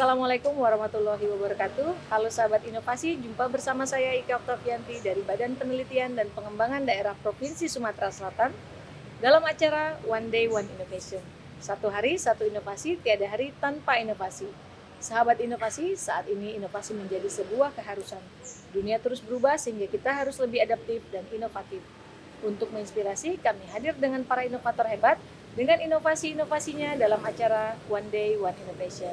Assalamualaikum warahmatullahi wabarakatuh. Halo sahabat inovasi, jumpa bersama saya Ika Oktavianti dari Badan Penelitian dan Pengembangan Daerah Provinsi Sumatera Selatan dalam acara One Day One Innovation. Satu hari, satu inovasi, tiada hari tanpa inovasi. Sahabat inovasi, saat ini inovasi menjadi sebuah keharusan. Dunia terus berubah sehingga kita harus lebih adaptif dan inovatif. Untuk menginspirasi, kami hadir dengan para inovator hebat dengan inovasi-inovasinya dalam acara One Day One Innovation.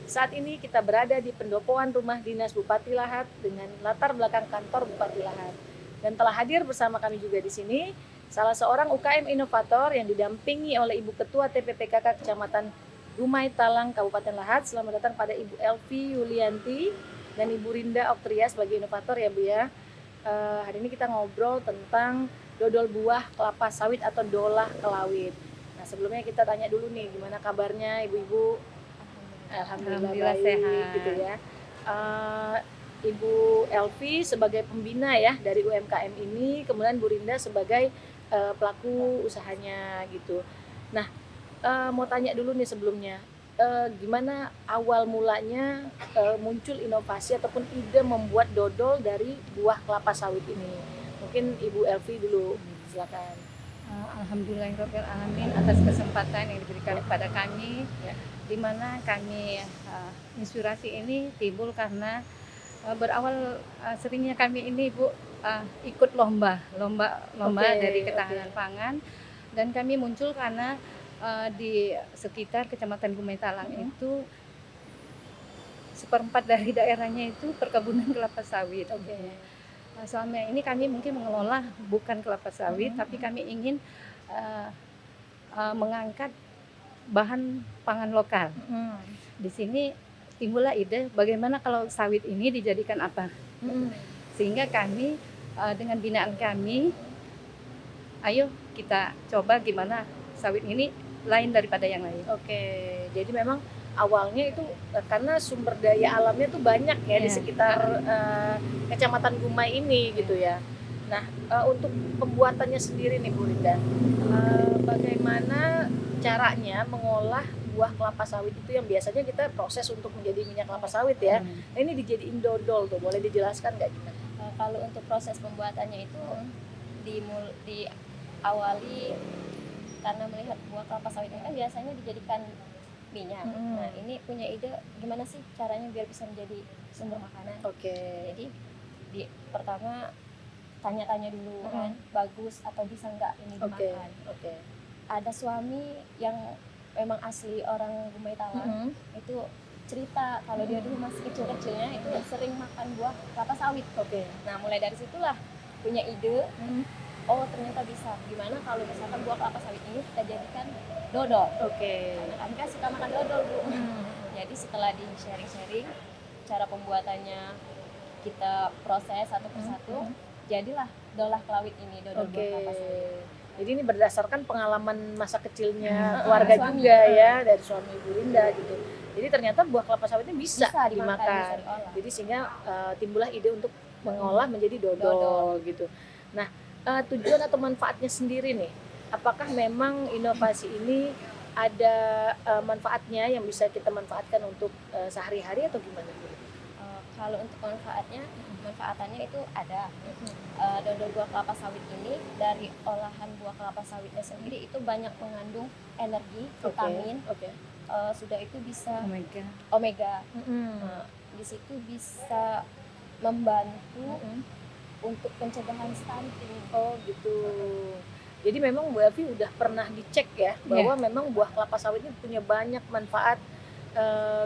Saat ini kita berada di pendopoan rumah dinas Bupati Lahat dengan latar belakang kantor Bupati Lahat. Dan telah hadir bersama kami juga di sini salah seorang UKM inovator yang didampingi oleh Ibu Ketua TPPKK Kecamatan Dumai Talang Kabupaten Lahat. Selamat datang pada Ibu Elvi Yulianti dan Ibu Rinda Oktria sebagai inovator ya Bu ya. Hari ini kita ngobrol tentang dodol buah kelapa sawit atau dolah kelawit. Nah sebelumnya kita tanya dulu nih gimana kabarnya Ibu-ibu? Alhamdulillah baik, sehat gitu ya. Ibu Elvi sebagai pembina ya dari UMKM ini, kemudian Bu Rinda sebagai pelaku usahanya gitu. Nah, mau tanya dulu nih sebelumnya, gimana awal mulanya muncul inovasi ataupun ide membuat dodol dari buah kelapa sawit ini? Mungkin Ibu Elvi dulu, silakan. Alhamdulillahirobbilalamin atas kesempatan yang diberikan kepada kami, Ya. di mana kami inspirasi ini timbul karena berawal seringnya kami ini Bu ikut lomba Oke, dari ketahanan pangan, dan kami muncul karena di sekitar Kecamatan Dumai Talang itu seperempat dari daerahnya itu perkebunan kelapa sawit. Oke. Selama ini kami mungkin mengelola bukan kelapa sawit, tapi kami ingin mengangkat bahan pangan lokal. Di sini timbullah ide bagaimana kalau sawit ini dijadikan apa. Sehingga kami dengan binaan kami, ayo kita coba gimana sawit ini lain daripada yang lain. Oke, jadi memang awalnya itu karena sumber daya alamnya tuh banyak ya di sekitar Kecamatan Dumai ini gitu ya. Nah, untuk pembuatannya sendiri nih Bu Rinda, bagaimana caranya mengolah buah kelapa sawit itu yang biasanya kita proses untuk menjadi minyak kelapa sawit ya. Nah, ini dijadiin dodol tuh, boleh dijelaskan nggak gimana? Kalau untuk proses pembuatannya itu diawali karena melihat buah kelapa sawit ini kan biasanya dijadikan minyak. Nah ini punya ide gimana sih caranya biar bisa menjadi sumber makanan. Oke. Jadi pertama tanya-tanya dulu kan bagus atau bisa nggak ini dimakan. Oke. Ada suami yang memang asli orang Dumai Talang itu cerita kalau dia dulu masih kecil-kecilnya itu sering makan buah kelapa sawit. Oke. Nah mulai dari situlah punya ide, oh ternyata bisa. Gimana kalau misalkan buah kelapa sawit ini kita jadikan dodol? Oke. Karena kami kan suka makan dodol Bu. Jadi setelah di sharing-sharing cara pembuatannya kita proses satu persatu, jadilah dolah kelawit ini, dodol buah kelapa sawit. Jadi ini berdasarkan pengalaman masa kecilnya keluarga juga ya dari suami Ibu Rinda gitu. Jadi ternyata buah kelapa sawit ini bisa dimakan. Bisa diolah. Jadi sehingga timbullah ide untuk mengolah menjadi dodol gitu. Nah, tujuan atau manfaatnya sendiri nih, apakah memang inovasi ini ada manfaatnya yang bisa kita manfaatkan untuk sehari-hari atau gimana Bu? Kalau untuk manfaatannya itu ada. Dodol buah kelapa sawit ini dari olahan buah kelapa sawitnya sendiri itu banyak mengandung energi, vitamin. Sudah itu bisa omega. Di situ bisa membantu untuk pencegahan stunting. Oh gitu. Jadi memang Bu Elvi udah pernah dicek ya bahwa memang buah kelapa sawit ini punya banyak manfaat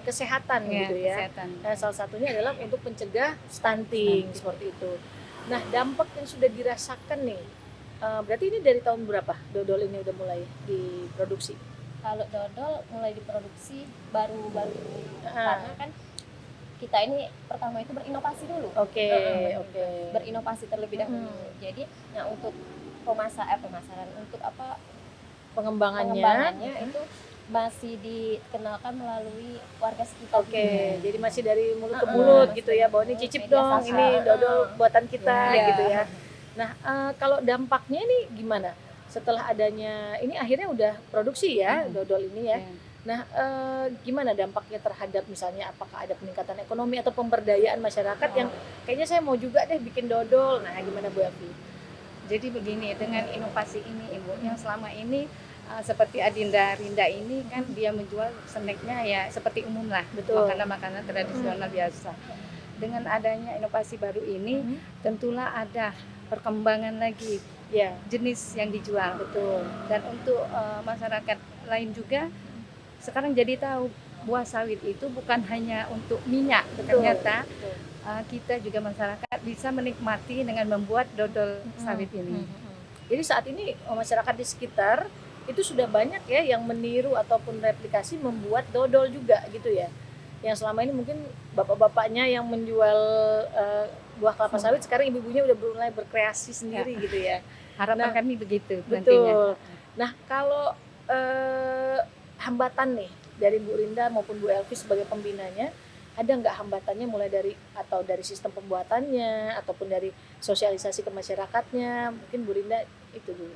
kesehatan gitu ya. Kesehatan. Nah, salah satunya adalah untuk mencegah stunting seperti itu. Nah dampak yang sudah dirasakan nih, berarti ini dari tahun berapa dodol ini udah mulai diproduksi? Kalau dodol mulai diproduksi baru-baru ini. Karena kan kita ini pertama itu berinovasi dulu. Oke. Berinovasi terlebih dahulu. Jadi nah untuk pemasaran untuk apa pengembangannya itu masih dikenalkan melalui warga sekitar. Jadi masih dari mulut ke mulut gitu ya, bahwa ini cicip dong, ini dodol buatan kita gitu ya. Nah, kalau dampaknya ini gimana? Setelah adanya ini akhirnya udah produksi ya dodol ini ya. Nah, gimana dampaknya terhadap misalnya apakah ada peningkatan ekonomi atau pemberdayaan masyarakat yang kayaknya saya mau juga deh bikin dodol. Nah, gimana Bu Elvi? Jadi begini, dengan inovasi ini Ibu, yang selama ini seperti Adinda Rinda ini kan dia menjual snacknya ya seperti umum lah, Betul. makanan-makanan tradisional biasa. Dengan adanya inovasi baru ini, tentulah ada perkembangan lagi Ya, jenis yang dijual. betul. Dan untuk masyarakat lain juga, sekarang jadi tahu buah sawit itu bukan hanya untuk minyak, Betul. ternyata Betul. kita juga masyarakat bisa menikmati dengan membuat dodol sawit ini. Jadi saat ini masyarakat di sekitar itu sudah banyak ya yang meniru ataupun replikasi membuat dodol juga gitu ya. Yang selama ini mungkin bapak-bapaknya yang menjual buah kelapa sawit, sekarang ibu-ibunya udah mulai berkreasi sendiri gitu ya. Harapan Nah, kami begitu nantinya. Betul. Nah, kalau hambatan nih dari Bu Rinda maupun Bu Elvi sebagai pembinanya, ada nggak hambatannya mulai dari atau dari sistem pembuatannya ataupun dari sosialisasi ke masyarakatnya? Mungkin Bu Rinda itu dulu.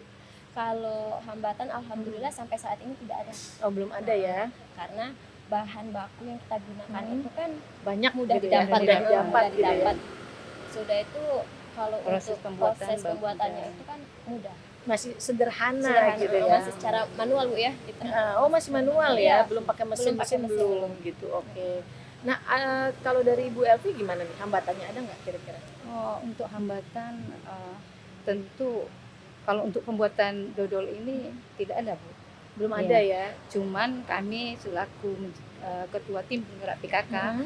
Kalau hambatan alhamdulillah sampai saat ini tidak ada. Oh, belum ada ya. Karena bahan baku yang kita gunakan itu kan Banyak mudah gitu ya, didapat, mudah didapat mudah gitu ya. didapat. Sudah itu kalau Proses untuk pembuatan proses baku pembuatannya mudah. itu kan mudah. Masih sederhana, Sederhana, gitu ya. masih secara manual Bu ya. Gitu. Oh, masih manual ya, Iya, belum pakai mesin, belum pakai mesin. belum gitu. Oke. Nah, kalau dari Ibu Elvi gimana nih? Hambatannya ada nggak kira-kira? Oh, untuk hambatan tentu kalau untuk pembuatan dodol ini tidak ada Bu. Belum Iya. ada ya. Cuman kami selaku ketua tim penggerak PKK,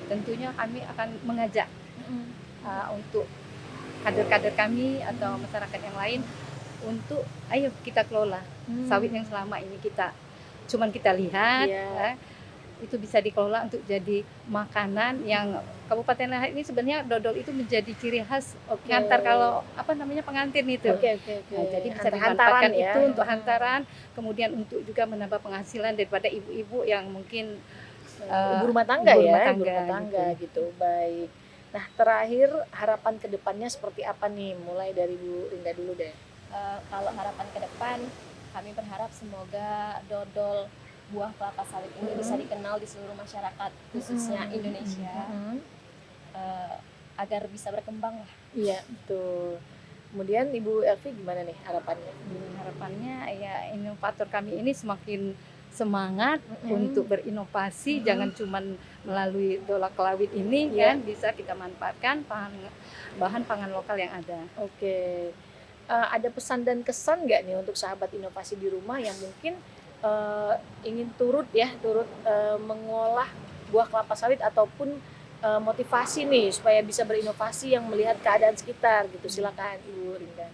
tentunya kami akan mengajak untuk kader-kader kami atau masyarakat yang lain untuk ayo kita kelola sawit yang selama ini cuman kita lihat, Iya. ya, itu bisa dikelola untuk jadi makanan yang Kabupaten Lahat ini sebenarnya dodol itu menjadi ciri khas Oke. ngantar kalau pengantin itu. Oke. Nah, jadi bisa Hantaran dimanfaatkan ya. itu untuk hantaran, kemudian untuk juga menambah penghasilan daripada ibu-ibu yang mungkin ibu rumah tangga ibu ya, rumah ibu tangga, rumah tangga gitu. Baik. Nah, terakhir harapan ke depannya seperti apa nih? Mulai dari Bu Rinda dulu deh. Kalau harapan ke depan kami berharap semoga dodol buah kelapa sawit ini bisa dikenal di seluruh masyarakat khususnya Indonesia agar bisa berkembang lah. Iya, betul. Kemudian Ibu Elvi gimana nih harapannya? Harapannya ya inovator kami ini semakin semangat untuk berinovasi, jangan cuman melalui dola kelawit ini Iya. kan bisa kita manfaatkan bahan pangan lokal yang ada. Oke. Ada pesan dan kesan nggak nih untuk sahabat inovasi di rumah yang mungkin ingin turut mengolah buah kelapa sawit ataupun motivasi nih supaya bisa berinovasi yang melihat keadaan sekitar gitu. Silakan Ibu Rinda.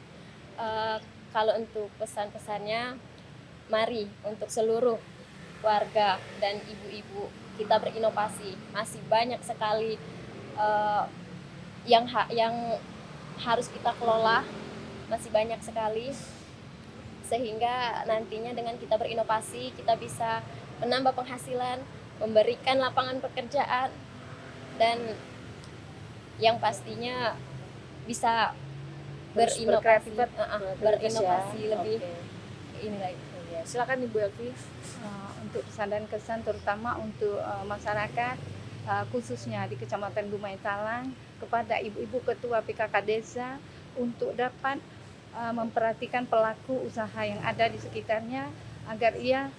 Kalau untuk pesan-pesannya, mari untuk seluruh warga dan ibu-ibu kita berinovasi. Masih banyak sekali yang harus kita kelola, masih banyak sekali, sehingga nantinya dengan kita berinovasi kita bisa menambah penghasilan, memberikan lapangan pekerjaan, dan yang pastinya bisa berinovasi lebih ini lagi. Ya, silakan Ibu Elvi. Untuk pesan dan kesan terutama untuk masyarakat khususnya di Kecamatan Dumai Talang kepada ibu-ibu ketua PKK desa untuk dapat memperhatikan pelaku usaha yang ada di sekitarnya agar ia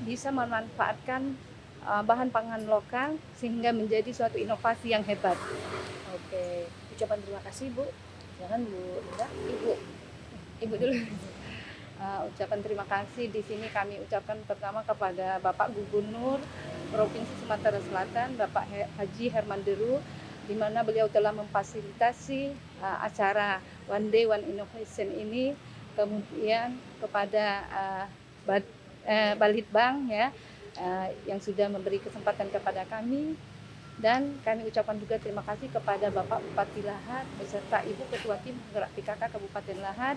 bisa memanfaatkan bahan pangan lokal sehingga menjadi suatu inovasi yang hebat. Oke, ucapan terima kasih Bu. Silakan Bu Rinda. Ibu dulu. Ucapan terima kasih di sini kami ucapkan pertama kepada Bapak Gubernur Provinsi Sumatera Selatan, Bapak Haji Herman Deru, di mana beliau telah memfasilitasi acara One Day One Innovation ini, kemudian kepada Balitbang ya yang sudah memberi kesempatan kepada kami, dan kami ucapkan juga terima kasih kepada Bapak Bupati Lahat beserta Ibu Ketua Tim Penggerak PKK Kabupaten Lahat,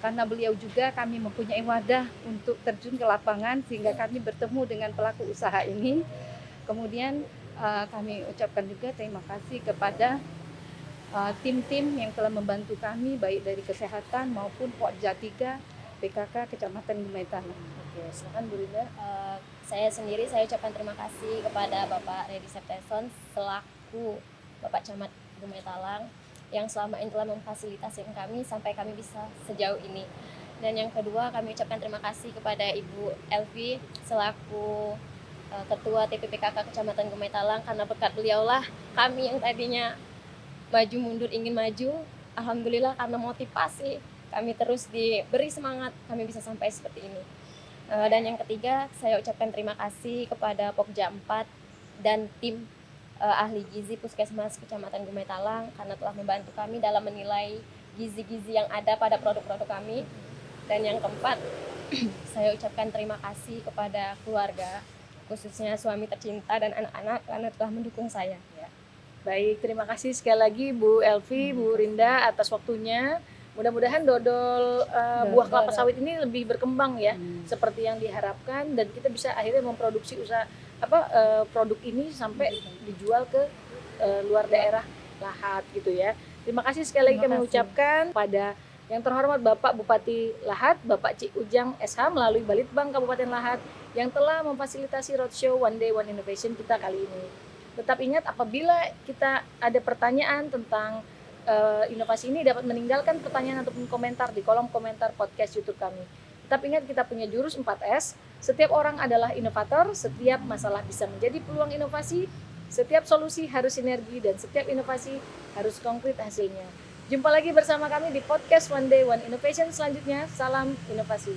karena beliau juga kami mempunyai wadah untuk terjun ke lapangan sehingga kami bertemu dengan pelaku usaha ini. Kemudian kami ucapkan juga terima kasih kepada tim-tim yang telah membantu kami baik dari kesehatan maupun Pokja 3 PKK Kecamatan Dumai Talang. Oke, silakan Bu Rinda. Saya sendiri saya ucapkan terima kasih kepada Bapak Reddy Septeson selaku Bapak Camat Gumetalang yang selama ini telah memfasilitasi kami sampai kami bisa sejauh ini. Dan yang kedua, kami ucapkan terima kasih kepada Ibu Elvi selaku Ketua TPPKK Kecamatan Gumetalang, karena berkat beliaulah kami yang tadinya maju mundur ingin maju, alhamdulillah karena motivasi kami terus diberi semangat, kami bisa sampai seperti ini. Dan yang ketiga, saya ucapkan terima kasih kepada Pokja 4 dan tim ahli gizi Puskesmas Kecamatan Gumetalang karena telah membantu kami dalam menilai gizi-gizi yang ada pada produk-produk kami. Dan yang keempat, saya ucapkan terima kasih kepada keluarga, khususnya suami tercinta dan anak-anak karena telah mendukung saya. Baik, terima kasih sekali lagi Bu Elvi, Bu Rinda atas waktunya. Mudah-mudahan dodol buah kelapa sawit ini lebih berkembang ya, seperti yang diharapkan, dan kita bisa akhirnya memproduksi produk ini sampai dijual ke luar daerah Lahat gitu ya. Terima kasih sekali lagi kami ucapkan pada yang terhormat Bapak Bupati Lahat, Bapak Cik Ujang SH melalui Balitbang Kabupaten Lahat yang telah memfasilitasi roadshow One Day One Innovation kita kali ini. Tetap ingat, apabila kita ada pertanyaan tentang inovasi ini, dapat meninggalkan pertanyaan ataupun komentar di kolom komentar podcast YouTube kami. Tetap ingat, kita punya jurus 4S. Setiap orang adalah inovator, setiap masalah bisa menjadi peluang inovasi, setiap solusi harus sinergi, dan setiap inovasi harus konkret hasilnya. Jumpa lagi bersama kami di podcast One Day One Innovation selanjutnya. Salam inovasi.